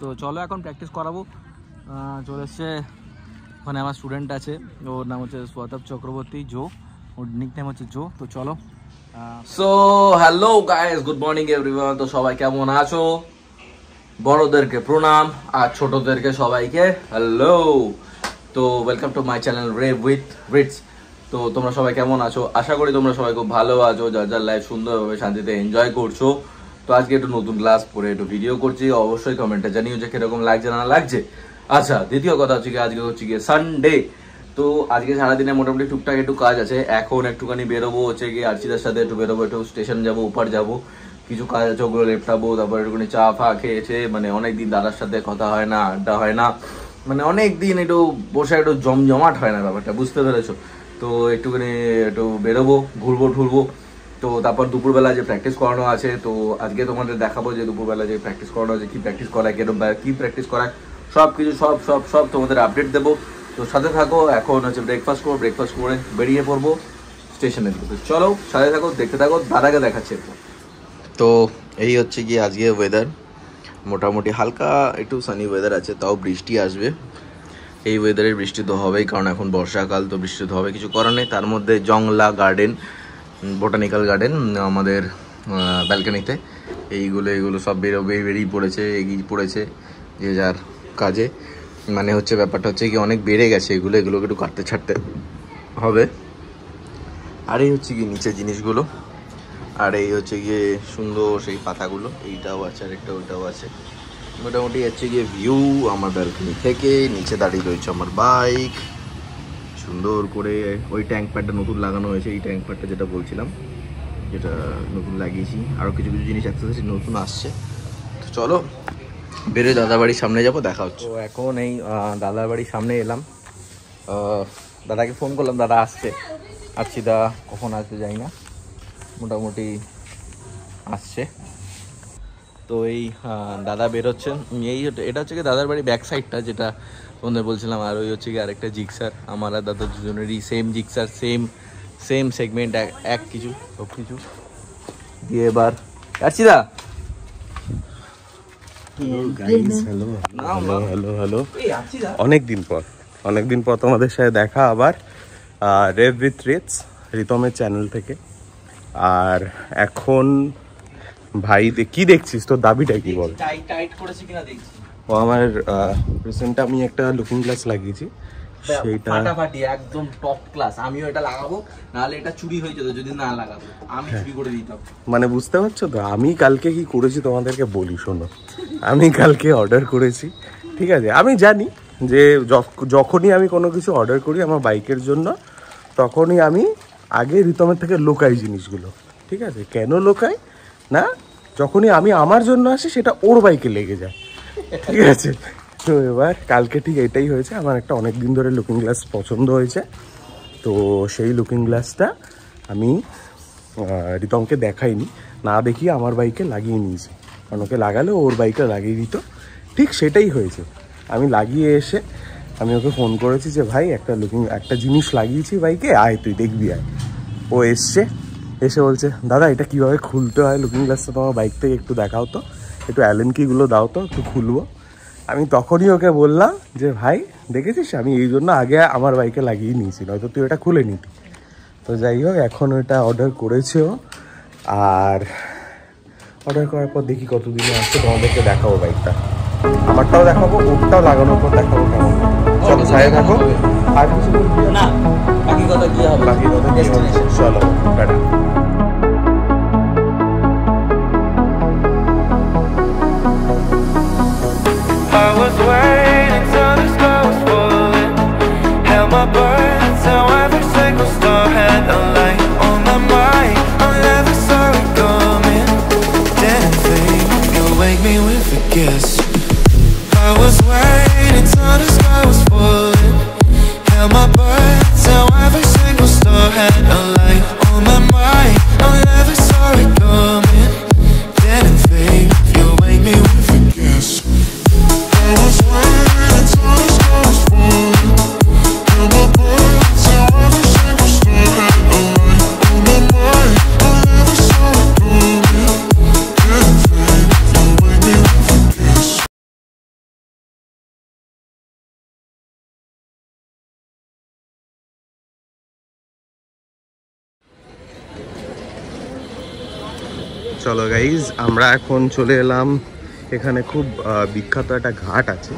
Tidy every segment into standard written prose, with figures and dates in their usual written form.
তো চলো এখন প্র্যাকটিস করাবো। চলে এসছে ওখানে আমার স্টুডেন্ট আছে, ওর নাম হচ্ছে স্বতাব চক্রবর্তী, জো, ওর নিক নেম হচ্ছে জো। তো চলো। So hello guys, good morning everyone. তো সবাই কেমন আছো? বড়দেরকে প্রণাম আর ছোটদেরকে সবাইকে হ্যালো। তো welcome to my channel rev with Rits. তো তোমরা সবাই কেমন আছো? আশা করি তোমরা সবাই খুব ভালো আছো, যার যার লাইফ সুন্দরভাবে শান্তিতে এনজয় করছো। তো আজকে একটু নতুন ক্লাস পরে একটু ভিডিও করছি, অবশ্যই কমেন্টে জানিও যে কিরকম লাগছে না লাগছে। আচ্ছা, দ্বিতীয় কথা হচ্ছে কি, আজকে হচ্ছে গিয়ে সানডে। তো আজকে সারাদিনে মোটামুটি টুকটাক একটু কাজ আছে। এখন একটুখানি বেরোবো হচ্ছে গিয়ে আর্চিদার সাথে একটু বেরোবো, একটু স্টেশন যাবো, উপর যাবো, কিছু কাজ আছে ওগুলো লেপটাবো, তারপর একটুখানি চা ফা খেয়েছে, মানে অনেকদিন দাদার সাথে কথা হয় না, আড্ডা হয় না, মানে অনেক দিন একটু বসে একটু জমজমাট হয় না ব্যাপারটা, বুঝতে পেরেছো? তো একটুখানি একটু বেরোবো, ঘুরবো ঠুরবো। তো তারপর দুপুরবেলা যে প্র্যাকটিস করানো আছে, তো আজকে তোমাদের দেখাবো যে দুপুরবেলা যে প্র্যাকটিস করানো আছে, কি প্র্যাকটিস করায়, কি প্র্যাকটিস করায়, সব কিছু সব তোমাদের আপডেট দেবো। তো সাথে থাকো। এখন হচ্ছে ব্রেকফাস্ট করবো, ব্রেকফাস্ট করে বেরিয়ে পড়বো স্টেশনের দিকে। চলো সাথে থাকো, দেখতে থাকো, দাদাকে দেখাচ্ছে। তো এই হচ্ছে কি আজকে ওয়েদার, মোটামুটি হালকা একটু সানি ওয়েদার আছে, তাও বৃষ্টি আসবে। এই ওয়েদারে বৃষ্টি তো হবেই, কারণ এখন বর্ষাকাল, তো বৃষ্টি তো হবে, কিছু করার নেই। তার মধ্যে জংলা গার্ডেন, বোটানিক্যাল গার্ডেন আমাদের ব্যালকনিতে, এইগুলো সব বেরিয়ে পড়েছে, এগিয়ে পড়েছে যে যার কাজে। মানে হচ্ছে ব্যাপারটা হচ্ছে কি অনেক বেড়ে গেছে এগুলোকে একটু কাটতে ছাড়তে হবে। আর এই হচ্ছে কি নিচে জিনিসগুলো, আর এই হচ্ছে গিয়ে সুন্দর সেই পাতাগুলো, এইটাও আছে আর একটা ওইটাও আছে। মোটামুটি হচ্ছে গিয়ে ভিউ আমার ব্যালকনি থেকে। নিচে দাঁড়িয়ে রয়েছে আমার বাইক, সুন্দর করে ওই ট্যাঙ্ক প্যাডটা নতুন লাগানো হয়েছে, এই ট্যাঙ্ক প্যাডটা যেটা বলছিলাম, যেটা নতুন লাগিয়েছি। আরও কিছু কিছু জিনিস একসাথে নতুন আসছে। তো চলো বেরোয় দাদা বাড়ির সামনে যাবো, দেখা হচ্ছে। তো এখন এই দাদার বাড়ির সামনে এলাম, দাদাকে ফোন করলাম, দাদা আসছে। আর্চিদা কখন আসবে জানি না, মোটামুটি আসছে। তো এই দাদা বেরোচ্ছেন, এটা হচ্ছে কি দাদার বাড়ি ব্যাক সাইডটা, যেটা তোমাদের বলছিলাম। আর ওই হচ্ছে কি আরেকটা জিক্সার, আমার আর দাদা দুজনেরই সেম জিক্সার, সেম সেগমেন্ট, এক কিছু সব কিছু দিয়ে। এবার আর্চিদা হ্যালো, অনেকদিন পর তোমাদের সাথে দেখা আবার, রেভ উইথ রিটস রিতমের চ্যানেল থেকে। আর এখন ভাই কি দেখছিস, তোর দাবিটা কি বল? ও আমার রিসেন্টলি আমি একটা লুকিং গ্লাস লাগিয়েছি, সেইটা ফাটাফাটি একদম টপ ক্লাস। আমিও এটা লাগাবো, নাহলে এটা চুরি হয়ে যেত যদি না লাগাবো, আমি চুরি করে দিতাম। মানে বুঝতে পারছো তো আমি কালকে কি করেছি তোমাদেরকে বলি, শোনো। আমি কালকে অর্ডার করেছি, ঠিক আছে? আমি জানি যে যখনই আমি কোনো কিছু অর্ডার করি আমার বাইকের জন্য, তখনই আমি আগে রিতমের থেকে লোকাই জিনিসগুলো, ঠিক আছে? কেন লোকাই না, যখনই আমি আমার জন্য আসি সেটা ওর বাইকে লেগে যায়, ঠিক আছে? তো এবার কালকে ঠিক এটাই হয়েছে। আমার একটা অনেক দিন ধরে লুকিং গ্লাস পছন্দ হয়েছে, তো সেই লুকিং গ্লাসটা আমি রিতমকে দেখাইনি, না দেখিয়ে আমার বাইকে লাগিয়ে নিয়েছি, কারণ ওকে লাগালে ওর বাইকে লাগিয়ে দিত। ঠিক সেটাই হয়েছে। আমি লাগিয়ে এসে আমি ওকে ফোন করেছি যে ভাই একটা জিনিস লাগিয়েছি বাইকে, আয় তুই দেখবি আয়। ও এসে বলছে দাদা এটা কীভাবে খুলতে হয় লুকিং গ্লাসটা, তোমার বাইক থেকে একটু দেখাও তো, একটু অ্যালেন কিগুলো দাও তো, একটু খুলবো। আমি তখনই ওকে বললাম যে ভাই দেখেছিস, আমি এই জন্য আগে আমার বাইকে লাগিয়ে নিয়েছি, নয়তো তুই এটা খুলে নিতি। তো যাই হোক, এখন ওটা অর্ডার করেছেও, আর অর্ডার করার পর দেখি কতদিনে আসছে, তোমাদেরকে দেখাবো বাইকটা, আমারটাও দেখাবো, ওরটাও লাগানোর পর দেখাবো কেমন। চলো সাথে থাকো। আর কিছু না, বাকি কথা কি হবে, চলো tata. I was waiting till the sky was falling, held my breath till every single star had a light on my mind. I never saw it coming, didn't think you'd wake me with a kiss. I was waiting till the sky was falling, held my breath till every single star had a light on my mind. I never saw it coming, didn't think you'd wake me with a kiss. I was waiting till the sky was falling, held my breath till every single star had a light on my mind. I never saw it coming, didn't think you'd wake me with a kiss. চলো guys, আমরা এখন চলে এলাম এখানে। খুব বিখ্যাত একটা ঘাট আছে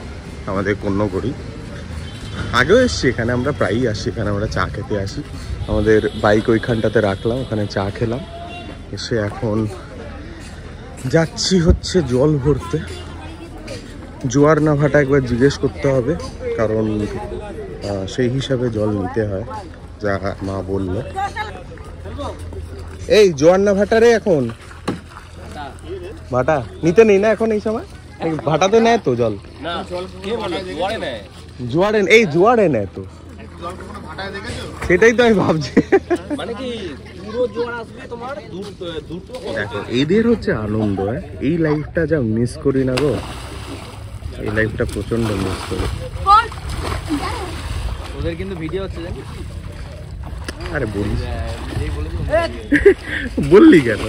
আমাদের কন্যাকুমারী। আগেও এসছি এখানে, আমরা প্রায়ই আসি এখানে, আমরা চা খেতে আসি। আমাদের বাইক ওইখানটাতে রাখলাম, ওখানে চা খেলাম। এসে এখন যাচ্ছি হচ্ছে জল ভরতে। জোয়ার না ভাটা একবার জিজ্ঞেস করতে হবে, কারণ সেই হিসাবে জল নিতে হয়, যা মা বললো। এই জোয়ার না ভাটা রে, এখন ভাটা নিতে নেই না এখন এই সময়? ভাটাতে নেয় তো জল? জোয়ারে, এই জোয়ারে নেয় তো, সেটাই তো আমি ভাবছি। দেখো এদের হচ্ছে আনন্দ, এই লাইফটা যা মিস করি না গো, এই লাইফটা প্রচন্ড মিস করি। ওদের কিন্তু ভিডিও হচ্ছে জানি। আরে বললি কেন?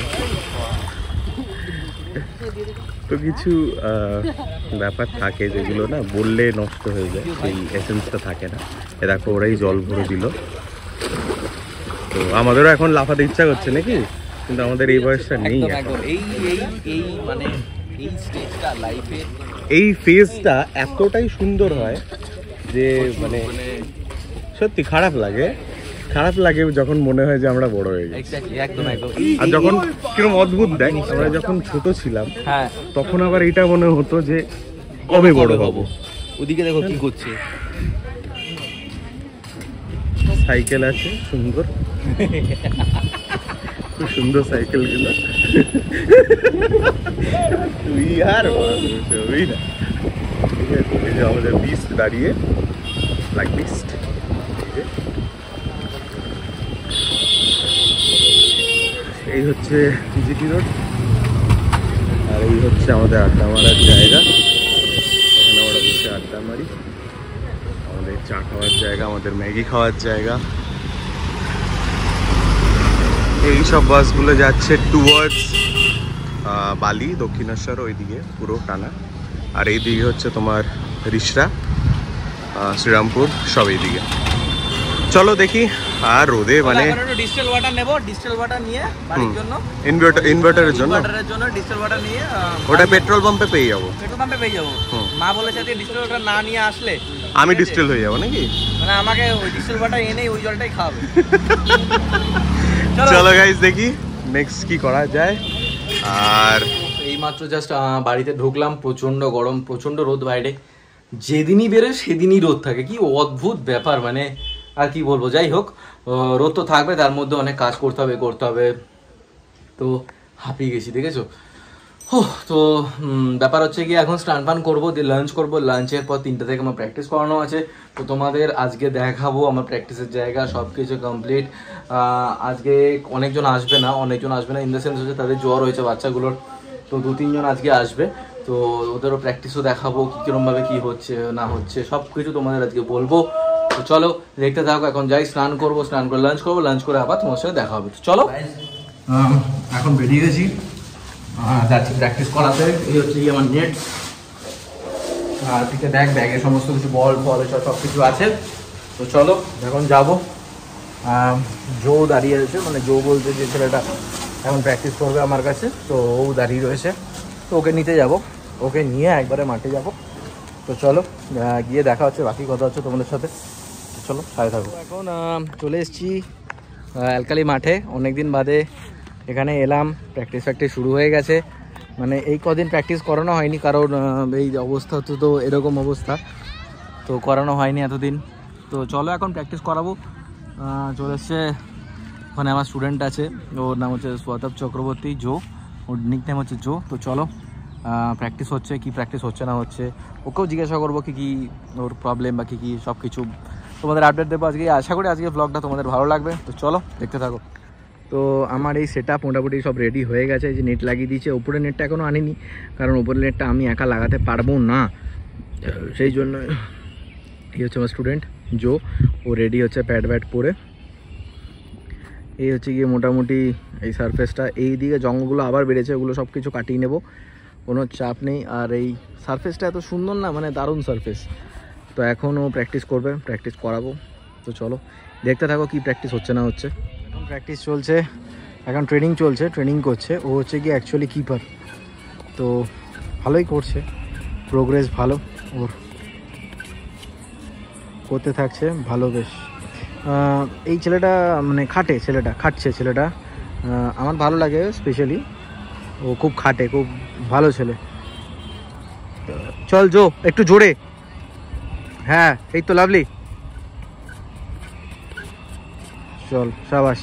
তো কিছু ব্যাপার থাকে যেগুলো না বললে নষ্ট হয়ে যায়, সেই এসেন্সটা থাকে না। এ দেখো ওরাই জল ভরে দিল। তো আমাদেরও এখন লাফাতে ইচ্ছা করছে নাকি, কিন্তু আমাদের এই বয়সটা নেই। এই ফেজটা এতটাই সুন্দর হয় যে মানে সত্যি খারাপ লাগে যখন মনে হয় যে আমরা বড় হয়ে গেছি। আর যখন কিরকম অদ্ভুত দেখ, আমরা যখন ছোট ছিলাম তখন আবার এটা মনে হতো যে কবে বড় হব। ওদিকে দেখো কি করছে, সাইকেল আছে সুন্দর, খুব সুন্দর সাইকেল গুলো। তুই আর ওই না, ঠিক আছে, এই যে আমাদের বিস্ট দাঁড়িয়ে, ব্ল্যাক বিস্ট। এই হচ্ছে জিটি রোড, আর এই হচ্ছে আমাদের আড্ডা মারার জায়গা। এখানে আমরা বসে আড্ডা মারি, আমাদের চা খাওয়ার জায়গা, আমাদের ম্যাগি খাওয়ার জায়গা। এই সব বাসগুলো যাচ্ছে টুয়ার্ডস বালি, দক্ষিণেশ্বর, ওইদিকে পুরো টানা। আর এইদিকে হচ্ছে তোমার রিষড়া, শ্রীরামপুর, সব এইদিকে। চলো দেখি। আর রোদে মানে ডিস্টিল ওয়াটার নেব, ডিস্টিল ওয়াটার নিয়ে বাড়ির জন্য, ইনভার্টারের জন্য ডিস্টিল ওয়াটার নিয়ে ওটা পেট্রোল পাম্পে পেয়ে যাবো। মা বলেছে যে ডিস্টিল ওয়াটার না নিয়ে আসলে আমি ডিস্টিল হয়ে যাবো নাকি, মানে আমাকে ওই ডিস্টিল ওয়াটার এনেই ওই জলটাই খাওয়াবে। চলো গাইস দেখি নেক্সট কি করা যায়। আর এইমাত্র জাস্ট বাড়িতে ঢুকলাম, প্রচন্ড গরম, প্রচন্ড রোদ বাইরে। যেদিনই বেরোয় সেদিনই রোদ থাকে, কি অদ্ভুত ব্যাপার, মানে আর কি বলবো। যাই হোক, রোদ তো থাকবে, তার মধ্যে অনেক কাজ করতে হবে। তো হাঁপিয়ে গেছি, দেখেছো। তো ব্যাপার হচ্ছে কি, এখন স্নান পান করবো, দিয়ে লাঞ্চ করবো। লাঞ্চের পর 3টা থেকে আমার প্র্যাকটিস করানো আছে। তো তোমাদের আজকে দেখাবো আমার প্র্যাকটিসের জায়গা, সব কিছু কমপ্লিট। আজকে অনেকজন আসবে না ইন দ্য সেন্স হচ্ছে তাদের জ্বর হয়েছে বাচ্চাগুলোর, তো 2-3 জন আজকে আসবে। তো ওদেরও প্র্যাকটিসও দেখাবো, কীরকমভাবে কী হচ্ছে না হচ্ছে সব কিছু তোমাদের আজকে বলবো। তো চলো দেখতে থাকো। এখন যাই, স্নান করবো, স্নান করে লাঞ্চ করবো, লাঞ্চ করে আবার তোমার সাথে দেখা হবে। তো চলো, এখন বেরিয়ে গেছি, যাচ্ছি প্র্যাকটিস করাতে। এই হচ্ছে আমার নেট, আর দিকে ব্যাগে সমস্ত কিছু বল এসব সব কিছু আছে। তো চলো এখন যাবো। জো দাঁড়িয়ে আছে, মানে জো বলতে যে ছেলেটা এখন প্র্যাকটিস করবে আমার কাছে, তো ও দাঁড়িয়ে রয়েছে। তো ওকে নিতে যাব, ওকে নিয়ে একবারে মাঠে যাব। তো চলো গিয়ে দেখা হচ্ছে, বাকি কথা হচ্ছে তোমাদের সাথে। চলো সাথে থাকো। এখন চলে এসেছি অ্যালকালি মাঠে, অনেকদিন বাদে এখানে এলাম। প্র্যাকটিস শুরু হয়ে গেছে, মানে এই কদিন প্র্যাকটিস করানো হয়নি, কারণ এই অবস্থা তো এরকম অবস্থা, তো করানো হয়নি এতদিন। তো চলো এখন প্র্যাকটিস করাবো। চলে এসছে ওখানে আমার স্টুডেন্ট আছে, ওর নাম হচ্ছে স্বতব চক্রবর্তী, জো, ওর নিক নেম হচ্ছে জো। তো চলো প্র্যাকটিস হচ্ছে, কি প্র্যাকটিস হচ্ছে না হচ্ছে, ওকেও জিজ্ঞাসা করবো কি ওর প্রবলেম বা কি সব কিছু তোমাদের আপডেট দেবো আজকে। আশা করি আজকে ব্লগটা তোমাদের ভালো লাগবে। তো চলো দেখতে থাকো। তো আমার এই সেট আপ মোটামুটি সব রেডি হয়ে গেছে। এই যে নেট লাগিয়ে দিয়েছে, ওপরে নেটটা এখনও আনিনি, কারণ ওপরের নেটটা আমি একা লাগাতে পারবো না, সেই জন্য। এই হচ্ছে আমার স্টুডেন্ট জো, ও রেডি হচ্ছে প্যাড পরে। এই হচ্ছে গিয়ে মোটামুটি এই সারফেসটা। এই দিকে জঙ্গলগুলো আবার বেড়েছে, ওগুলো সব কিছু কাটিয়ে নেব, কোনো চাপ নেই। আর এই সারফেসটা এত সুন্দর না, মানে দারুণ সারফেস। তো এখনও প্র্যাকটিস করবে, প্র্যাকটিস করাবো। তো চলো দেখতে থাকো কি প্র্যাকটিস হচ্ছে না হচ্ছে। এখন প্র্যাকটিস চলছে, এখন ট্রেনিং চলছে, ট্রেনিং করছে। ও হচ্ছে কি অ্যাকচুয়ালি কিপার, তো ভালোই করছে, প্রোগ্রেস ভালো ওর, করতে থাকছে ভালো বেশ। এই ছেলেটা মানে খাটছে ছেলেটা, আমার ভালো লাগে স্পেশালি, ও খুব খাটে, খুব ভালো ছেলে। চল জো একটু জোরে, হ্যাঁ এই তো লাভলি, চল সাবাস।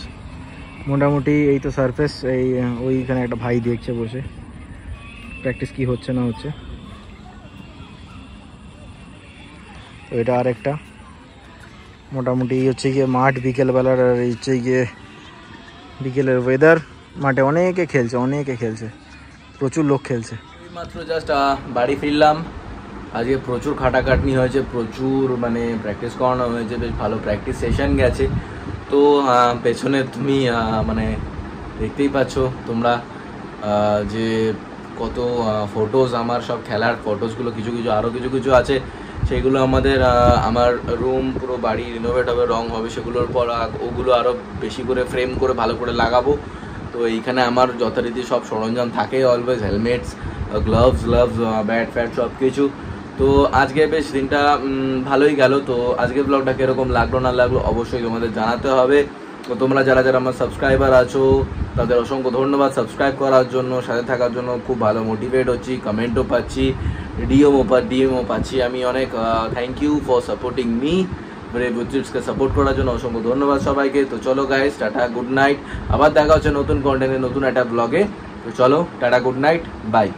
মোটামুটি এই তো সারফেস, এই ওইখানে একটা ভাই দেখছে বসে প্র্যাকটিস কি হচ্ছে না হচ্ছে। তো এটা আর একটা মোটামুটি হচ্ছে গিয়ে মাঠ বিকেলবেলার, আর হচ্ছে গিয়ে বিকেলের ওয়েদার। মাঠে অনেকে খেলছে, প্রচুর লোক খেলছে। মাত্র জাস্ট বাড়ি ফিরলাম। আজকে প্রচুর খাটাখাটনি হয়েছে, প্রচুর মানে প্র্যাকটিস করানো হয়েছে, বেশ ভালো প্র্যাকটিস সেশন গেছে। তো পেছনে তুমি মানে দেখতেই পাচ্ছ তোমরা যে কত ফটোজ, আমার সব খেলার ফটোসগুলো, কিছু আরও কিছু আছে, সেগুলো আমার রুম পুরো বাড়ি রিনোভেট হবে, রং হবে, সেগুলোর পর ওগুলো আরও বেশি করে ফ্রেম করে ভালো করে লাগাবো। তো এইখানে আমার যথারীতি সব সরঞ্জাম থাকে always, helmets, gloves, bat fat সব কিছু। তো আজকে বেশ দিনটা ভালোই গেল। তো আজকে ব্লগটা কীরকম লাগলো না লাগলো অবশ্যই তোমাদের জানাতে হবে। তো তোমরা যারা আমার সাবস্ক্রাইবার আছো তাদের অসংখ্য ধন্যবাদ সাবস্ক্রাইব করার জন্য, সাথে থাকার জন্য। খুব ভালো মোটিভেট হচ্ছি, কমেন্টও পাচ্ছি, ডিএমও পাচ্ছি আমি অনেক। Thank you for supporting me, brave উইথট্রিক্সকে সাপোর্ট করার জন্য অসংখ্য ধন্যবাদ সবাইকে। তো চলো গাইস, টাটা, গুড নাইট। আবার দেখা হচ্ছে নতুন কন্টেন্টে, নতুন একটা ব্লগে। তো চলো টাটা, গুড নাইট, বাই।